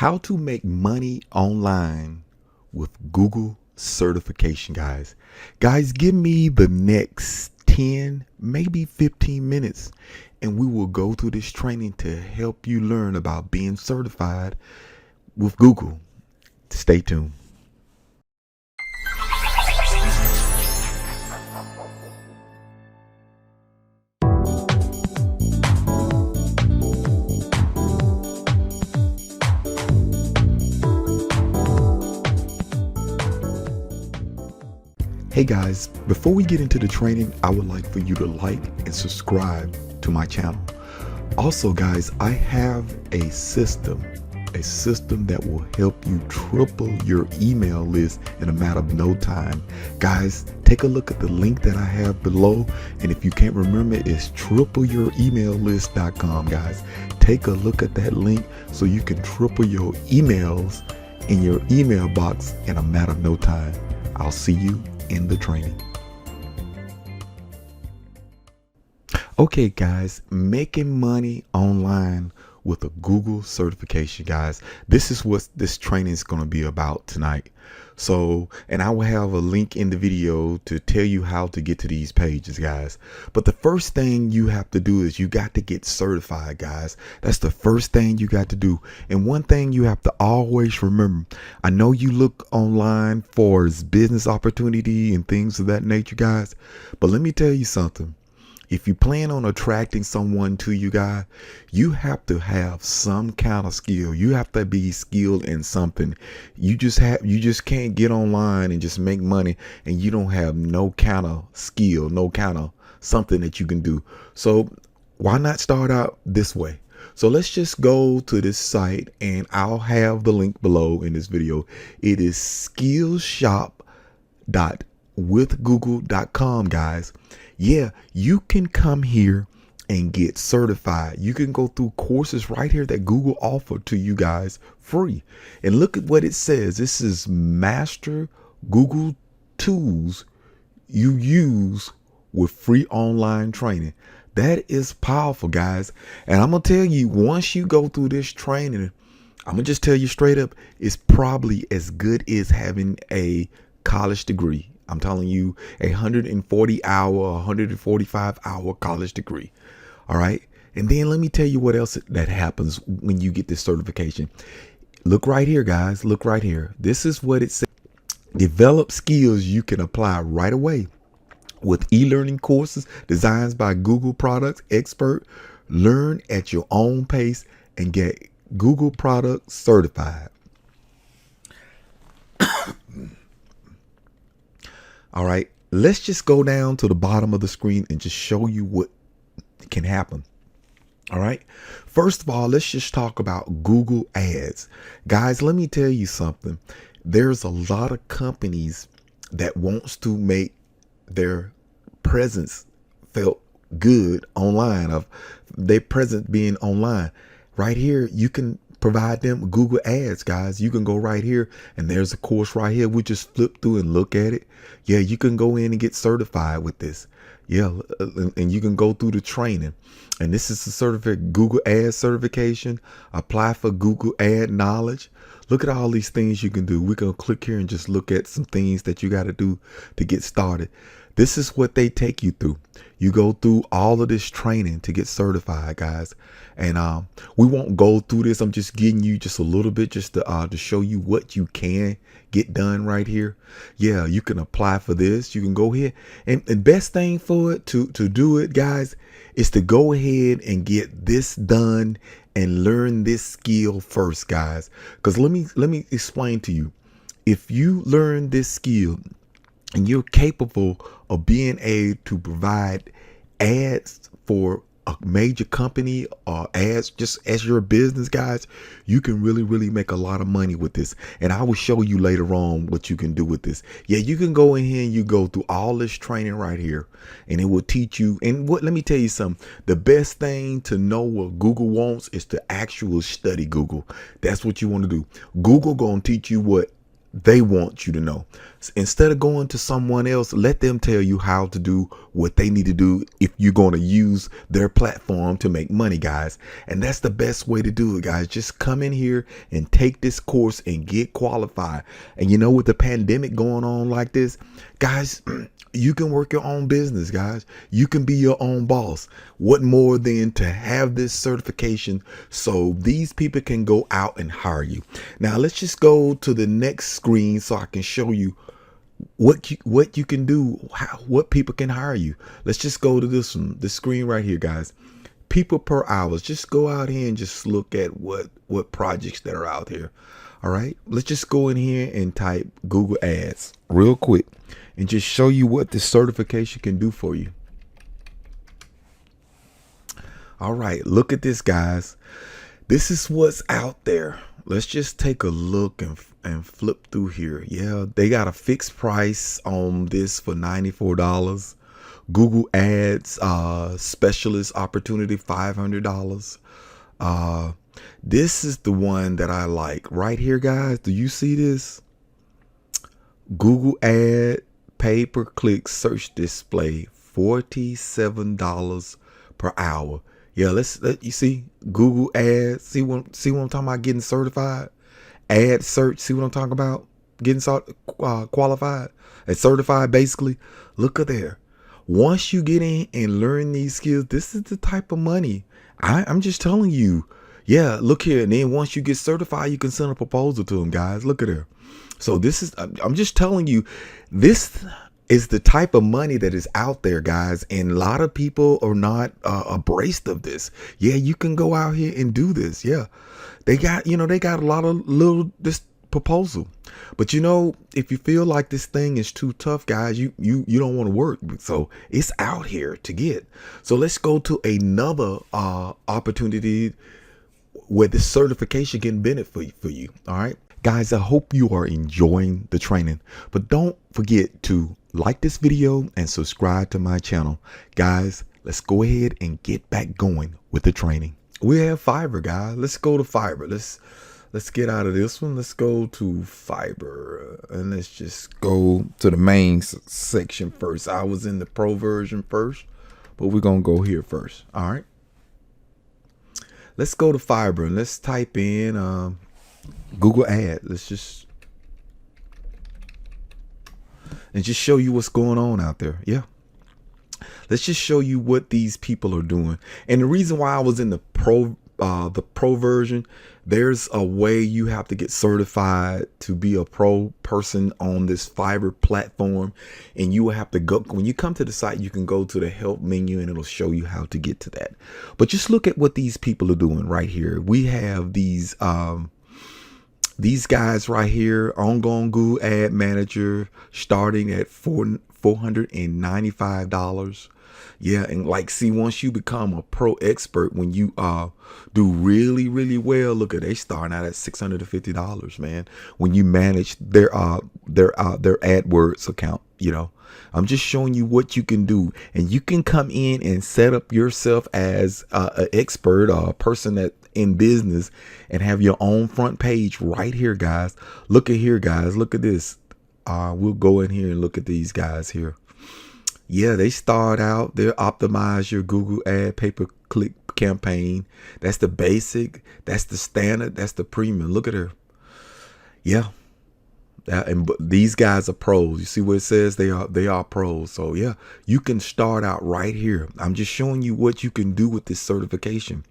How to make money online with Google certification, guys. Guys, give me the next 10, maybe 15 minutes, and we will go through this training to help you learn about being certified with Google. Stay tuned. Hey guys, before we get into the training, I would like for you to like and subscribe to my channel. Also guys, I have a system that will help you triple your email list in a matter of no time. Guys, take a look at the link that I have below, and if you can't remember, it's tripleyouremaillist.com. guys. Take a look at that link so you can triple your emails in your email box in a matter of no time. I'll see you in the training. Okay guys, making money online with a Google certification, guys. This is what this training is going to be about tonight. So, and I will have a link in the video to tell you how to get to these pages, guys. But the first thing you have to do is you got to get certified, guys. That's the first thing you got to do. And one thing you have to always remember, I know you look online for business opportunity and things of that nature, guys, but let me tell you something. If you plan on attracting someone to you, guys, you have to have some kind of skill. You have to be skilled in something. You just can't get online and just make money and you don't have no kind of skill, no kind of something that you can do. So why not start out this way? So let's just go to this site, and I'll have the link below in this video. It is skillshop.withgoogle.com, guys. Yeah, you can come here and get certified. You can go through courses right here that Google offered to you guys free. And look at what it says. This is master Google tools you use with free online training. That is powerful, guys. And I'm going to tell you, once you go through this training, I'm going to just tell you straight up, it's probably as good as having a college degree. I'm telling you, 145 hour college degree. All right. And then let me tell you what else that happens when you get this certification. Look right here, guys. Look right here. This is what it says. Develop skills you can apply right away with e-learning courses designed by Google products expert. Learn at your own pace and get Google product certified. All right, let's just go down to the bottom of the screen and just show you what can happen. All right. First of all, let's just talk about Google Ads. Guys, let me tell you something. There's a lot of companies that wants to make their presence felt good online, of their presence being online. Right here, you can provide them Google Ads, guys. You can go right here, and there's a course right here. We just flip through and look at it. Yeah, you can go in and get certified with this. Yeah, and you can go through the training. And this is the certificate, Google Ads certification. Apply for Google Ad knowledge. Look at all these things you can do. We're going to click here and just look at some things that you got to do to get started. This is what they take you through. You go through all of this training to get certified, guys. And we won't go through this. I'm just giving you just a little bit just to show you what you can get done right here. Yeah, you can apply for this. You can go ahead. And the best thing for it to do it, guys, is to go ahead and get this done and learn this skill first, guys. Because let me explain to you. If you learn this skill and you're capable of being able to provide ads for a major company or ads just as your business, guys, you can really make a lot of money with this. And I will show you later on what you can do with this. Yeah, you can go in here and you go through all this training right here, and it will teach you. And let me tell you something. The best thing to know what Google wants is to actually study Google. That's what you want to do. Google gonna teach you what they want you to know. Instead of going to someone else, let them tell you how to do what they need to do if you're going to use their platform to make money, guys. And that's the best way to do it, guys. Just come in here and take this course and get qualified. And you know, with the pandemic going on like this, guys, you can work your own business, guys. You can be your own boss. What more than to have this certification so these people can go out and hire you? Now, let's just go to the next screen so I can show you what you can do, what people can hire you. Let's just go to this one, the screen right here, guys. People per hours. Just go out here and just look at what projects that are out here. All right, let's just go in here and type Google Ads real quick and just show you what this certification can do for you. All right, look at this, guys. This is what's out there. Let's just take a look and flip through here. Yeah, they got a fixed price on this for $94. Google Ads specialist opportunity, $500. This is the one that I like right here, guys. Do you see this? Google Ad pay-per-click search display, $47 per hour. Yeah, you see Google Ads. See what I'm talking about? Getting certified. Ad search. See what I'm talking about? Getting qualified and certified. Basically, look at there. Once you get in and learn these skills, this is the type of money. I'm just telling you. Yeah, look here. And then once you get certified, you can send a proposal to them, guys. Look at there. So I'm just telling you, this is the type of money that is out there, guys. And a lot of people are not abreast of this. Yeah, you can go out here and do this. Yeah, they got a lot of this proposal. But if you feel like this thing is too tough, guys, you don't want to work. So it's out here to get. So let's go to another opportunity where the certification can benefit for you. All right, guys, I hope you are enjoying the training, but don't forget to like this video and subscribe to my channel. Guys, let's go ahead and get back going with the training. We have Fiverr, guys. Let's go to Fiverr. Let's get out of this one. Let's go to Fiverr and let's just go to the main section first. I was in the pro version first, but we're going to go here first. All right. Let's go to Fiverr and let's type in Google Ad. Let's just show you what's going on out there. Yeah. Let's just show you what these people are doing. And the reason why I was in the pro version, there's a way you have to get certified to be a pro person on this Fiverr platform. And you will have to go, when you come to the site, you can go to the help menu and it'll show you how to get to that. But just look at what these people are doing right here. We have these guys right here, ongoing Google Ad Manager, starting at $495. Yeah, and once you become a pro expert, when you do really, really well, look at, they starting out at $650, man. When you manage their AdWords account, I'm just showing you what you can do, and you can come in and set up yourself as an expert or a person that in business and have your own front page right here, guys. Look at here, guys. Look at this. We'll go in here and look at these guys here. Yeah, they start out, they'll optimize your Google Ad pay-per-click campaign. That's the basic, that's the standard, that's the premium. Look at her. Yeah. And these guys are pros. You see what it says? They are pros. So yeah, you can start out right here. I'm just showing you what you can do with this certification.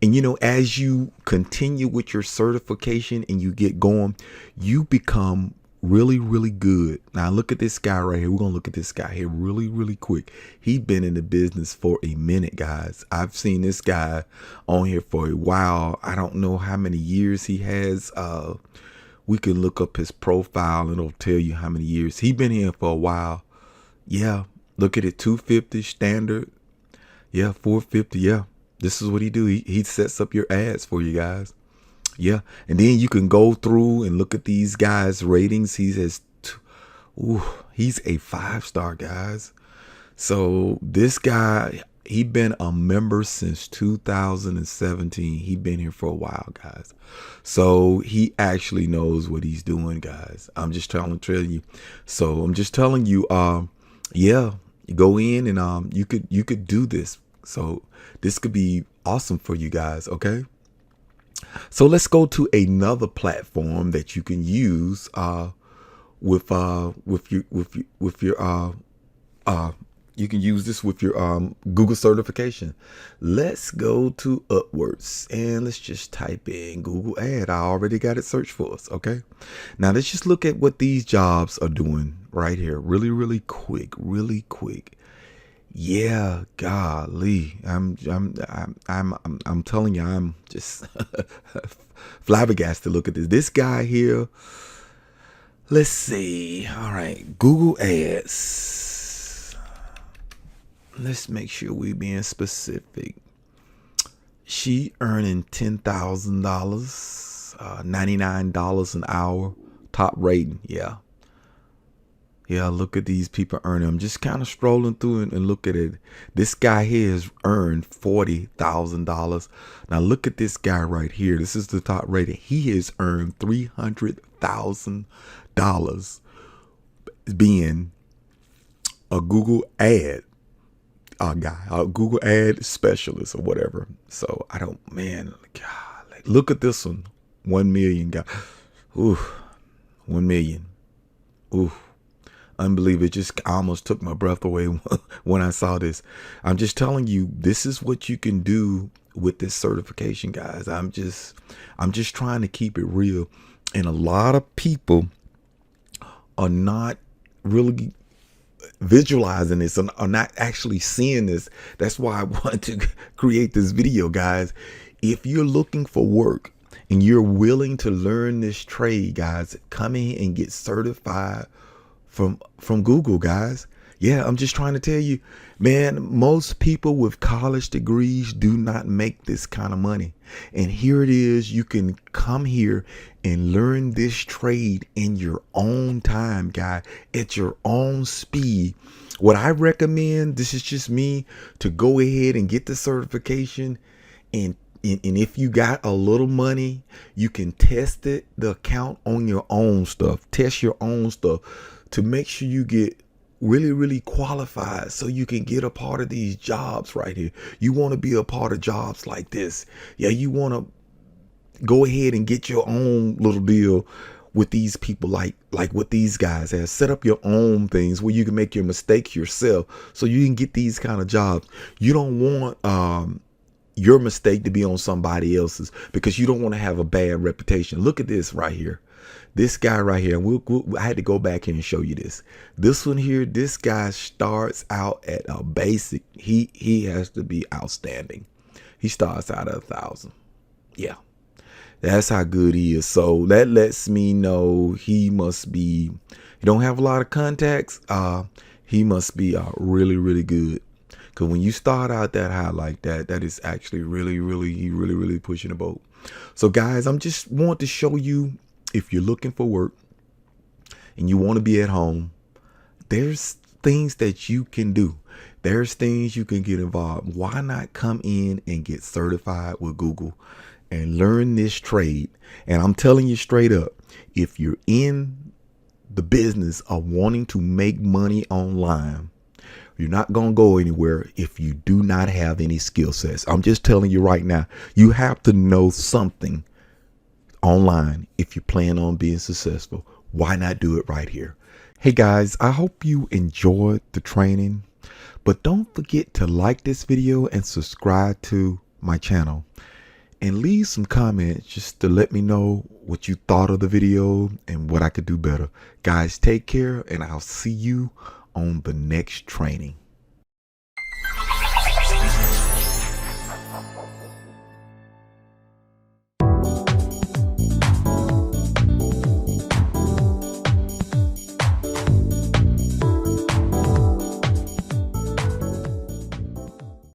And as you continue with your certification and you get going, you become really, really good. Now look at this guy right here. We're gonna look at this guy here really, really quick. He's been in the business for a minute, guys. I've seen this guy on here for a while. I don't know how many years he has. We can look up his profile and it'll tell you how many years he's been here for a while. Yeah, look at it, 250 standard. Yeah, 450. Yeah, this is what he do. He sets up your ads for you guys. Yeah, and then you can go through and look at these guys' ratings. He's a 5-star, guys. So this guy, He been a member since 2017. He been here for a while, guys. So he actually knows what he's doing, guys. I'm just telling you. So I'm just telling you, yeah, go in and you could do this. So this could be awesome for you guys, okay? So let's go to another platform that you can use with your you can use this with your Google certification. Let's go to Upworks and let's just type in Google ad. I already got it searched for us. Okay. Now let's just look at what these jobs are doing right here. Really quick. Yeah, golly. I'm telling you, I'm just flabbergasted to look at this. This guy here. Let's see. All right. Google ads. Let's make sure we being specific. She earning $10,000, $99 an hour, top rating. Yeah. Look at these people earning. I'm just kind of strolling through and look at it. This guy here has earned $40,000. Now look at this guy right here. This is the top rating. He has earned $300,000 being a Google ad guy, a Google ad specialist or whatever. So I don't, man, God, look at this one. 1 million guy. Ooh, 1 million. Ooh, unbelievable. It just almost took my breath away when I saw this. I'm just telling you, this is what you can do with this certification, guys. I'm just trying to keep it real. And a lot of people are not really visualizing this and are not actually seeing this. That's why I want to create this video, guys. If you're looking for work and you're willing to learn this trade, guys, come in and get certified from Google, guys. Yeah, I'm just trying to tell you, man, most people with college degrees do not make this kind of money. And here it is. You can come here and learn this trade in your own time, guy, at your own speed. What I recommend, this is just me, to go ahead and get the certification. And if you got a little money, you can test the account on your own stuff. Test your own stuff to make sure you get really qualified so you can get a part of these jobs right here. You want to be a part of jobs like this. Yeah, you want to go ahead and get your own little deal with these people, like what these guys have. Set up your own things where you can make your mistakes yourself so you can get these kind of jobs. You don't want your mistake to be on somebody else's, because you don't want to have a bad reputation. Look at this right here. This guy right here, and I had to go back here and show you this. This one here, this guy starts out at a basic. He has to be outstanding. He starts out at 1,000. Yeah, that's how good he is. So that lets me know he must be. He don't have a lot of contacts. He must be really good. Because when you start out that high like that, that is actually really pushing the boat. So guys, I'm just want to show you, if you're looking for work and you want to be at home, there's things that you can do. There's things you can get involved. Why not come in and get certified with Google and learn this trade? And I'm telling you straight up, if you're in the business of wanting to make money online, you're not going to go anywhere if you do not have any skill sets. I'm just telling you right now, you have to know something online if you plan on being successful. Why not do it right here? Hey guys, I hope you enjoyed the training, but don't forget to like this video and subscribe to my channel and leave some comments just to let me know what you thought of the video and what I could do better. Guys, take care, and I'll see you on the next training.